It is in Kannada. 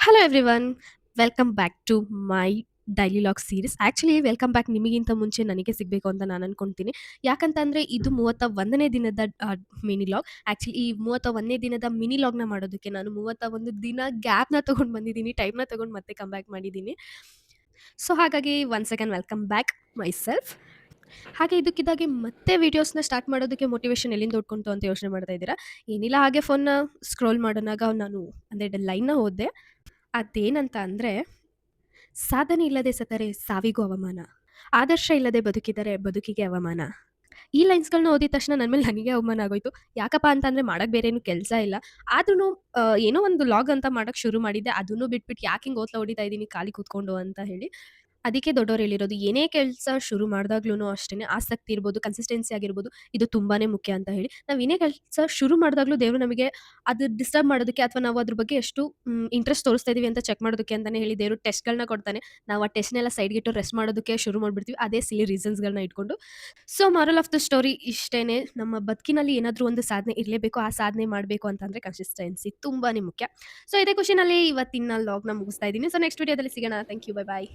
Hello everyone welcome back to my daily log series. Actually welcome back ನಿಮಗಿಂತ ಮುಂಚೆ ನನಗೆ ಸಿಗಬೇಕು ಅಂತ ನಾನು ಅನ್ಕೊತೀನಿ. ಯಾಕಂತಂದರೆ ಇದು 31ನೇ ದಿನದ ಮಿನಿ ಲಾಗ್. ಆ್ಯಕ್ಚುಲಿ ಈ 31ನೇ ದಿನದ ಮಿನಿ ಲಾಗ್ನ ಮಾಡೋದಕ್ಕೆ ನಾನು 31 ದಿನ ಗ್ಯಾಪ್ನ ತೊಗೊಂಡು ಬಂದಿದ್ದೀನಿ, ಟೈಮ್ನ ತೊಗೊಂಡು ಮತ್ತೆ ಕಮ್ ಬ್ಯಾಕ್ ಮಾಡಿದ್ದೀನಿ. ಸೊ ಹಾಗಾಗಿ once again welcome back my self. ಹಾಗೆ ಇದಕ್ಕಿದ್ದಾಗೆ ಮತ್ತೆ ವೀಡಿಯೋಸ್ನ ಸ್ಟಾರ್ಟ್ ಮಾಡೋದಕ್ಕೆ ಮೋಟಿವೇಶನ್ ಎಲ್ಲಿಂದ ಹುಡ್ಕೊಂತು ಅಂತ ಯೋಚನೆ ಮಾಡ್ತಾ ಇದ್ದೀರಾ? ಏನಿಲ್ಲ, ಹಾಗೆ ಫೋನ್ನ ಸ್ಕ್ರೋಲ್ ಮಾಡೋನಾಗ ನಾನು ಅಂದರೆ ಲೈನ್ನ ಓದಿದೆ. ಅದೇನಂತ ಅಂದರೆ, ಸಾಧನೆ ಇಲ್ಲದೆ ಸತ್ತರೆ ಸಾವಿಗೂ ಅವಮಾನ, ಆದರ್ಶ ಇಲ್ಲದೆ ಬದುಕಿದರೆ ಬದುಕಿಗೆ ಅವಮಾನ. ಈ ಲೈನ್ಸ್‌ಗಳನ್ನ ಓದಿದ ತಕ್ಷಣ ನನ್ನ ಮೇಲೆ ನನಗೆ ಅವಮಾನ ಆಗೋಯ್ತು. ಯಾಕಪ್ಪ ಅಂತಂದ್ರೆ ಮಾಡಕ್ಕೆ ಬೇರೆ ಏನು ಕೆಲಸ ಇಲ್ಲ. ಆದ್ರೂನು ಏನೋ ಒಂದು ವ್ಲಾಗ್ ಅಂತ ಮಾಡಕ್ಕೆ ಶುರು ಮಾಡಿದ್ದೆ. ಅದನ್ನು ಬಿಟ್ಬಿಟ್ಟು ಯಾಕೆ ಹಿಂಗೆ ಓತ್ಲ ಹೊಡಿತಾ ಇದ್ದೀನಿ ಖಾಲಿ ಕೂತ್ಕೊಂಡು ಅಂತ ಹೇಳಿ. ಅದಕ್ಕೆ ದೊಡ್ಡೋರು ಹೇಳಿರೋದು, ಏನೇ ಕೆಲಸ ಶುರು ಮಾಡಿದಾಗ್ಲೂ ಅಷ್ಟೇನೆ ಆಸಕ್ತಿ ಇರ್ಬೋದು, ಕನ್ಸಿಸ್ಟೆನ್ಸಿ ಆಗಿರ್ಬೋದು, ಇದು ತುಂಬಾನೇ ಮುಖ್ಯ ಅಂತ ಹೇಳಿ. ನಾವು ಏನೇ ಕೆಲಸ ಶುರು ಮಾಡಿದಾಗ್ಲೂ ದೇವರು ನಮಗೆ ಅದು ಡಿಸ್ಟರ್ಬ್ ಮಾಡೋದಕ್ಕೆ ಅಥವಾ ನಾವು ಅದ್ರ ಬಗ್ಗೆ ಎಷ್ಟು ಇಂಟ್ರೆಸ್ಟ್ ತೋರಿಸ್ತಾ ಇದೀವಿ ಅಂತ ಚೆಕ್ ಮಾಡೋದಕ್ಕೆ ಅಂತಾನೆ ಹೇಳಿ ದೇವರು ಟೆಸ್ಟ್‌ಗಳನ್ನ ಕೊಡ್ತಾನೆ. ನಾವು ಆ ಟೆಸ್ಟ್‌ನೆಲ್ಲ ಸೈಡ್‌ಗಿಟ್ಟು ರೆಸ್ಟ್ ಮಾಡೋದಕ್ಕೆ ಶುರು ಮಾಡ್ಬಿಡ್ತೀವಿ. ಅದೇ ಸಿಲ್ಲಿ ರೀಸನ್ಸ್‌ಗಳನ್ನ ಇಟ್ಕೊಂಡು. So moral of the story ಇಷ್ಟೇನೆ. ನಮ್ಮ ಬದುಕಿನಲ್ಲಿ ಏನಾದರೂ ಒಂದು ಸಾಧನೆ ಇರಲೇಬೇಕು. ಆ ಸಾಧನೆ ಮಾಡಬೇಕು ಅಂತಂದ್ರೆ ಕನ್ಸಿಸ್ಟೆನ್ಸಿ ತುಂಬಾನೇ ಮುಖ್ಯ. ಸೊ ಇದೇ ಖುಷಿನಲ್ಲಿ ಇವತ್ತಿನ ಲಾಗ್‌ನ ಮುಗಿಸ್ತಾ ಇದ್ದೀನಿ. ಸೊ ನೆಕ್ಸ್ಟ್ ವಿಡಿಯೋದಲ್ಲಿ ಸಿಗೋಣ. Thank you. Bye bye.